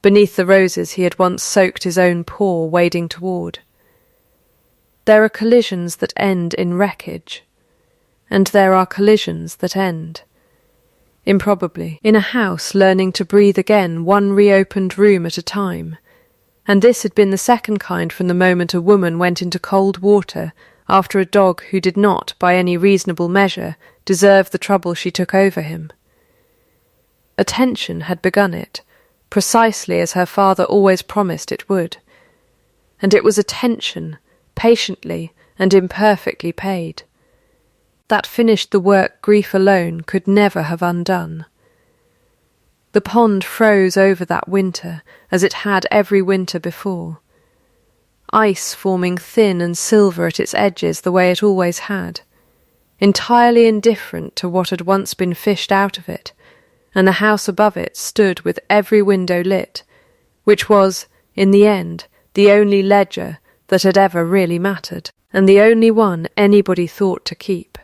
beneath the roses he had once soaked his own paw wading toward. There are collisions that end in wreckage, and there are collisions that end, improbably, in a house learning to breathe again one reopened room at a time, and this had been the second kind from the moment a woman went into cold water after a dog who did not, by any reasonable measure, deserve the trouble she took over him. Attention had begun it, precisely as her father always promised it would, and it was attention, patiently and imperfectly paid, that finished the work grief alone could never have undone. The pond froze over that winter, as it had every winter before, ice forming thin and silver at its edges the way it always had, entirely indifferent to what had once been fished out of it, and the house above it stood with every window lit, which was, in the end, the only ledger that had ever really mattered, and the only one anybody thought to keep.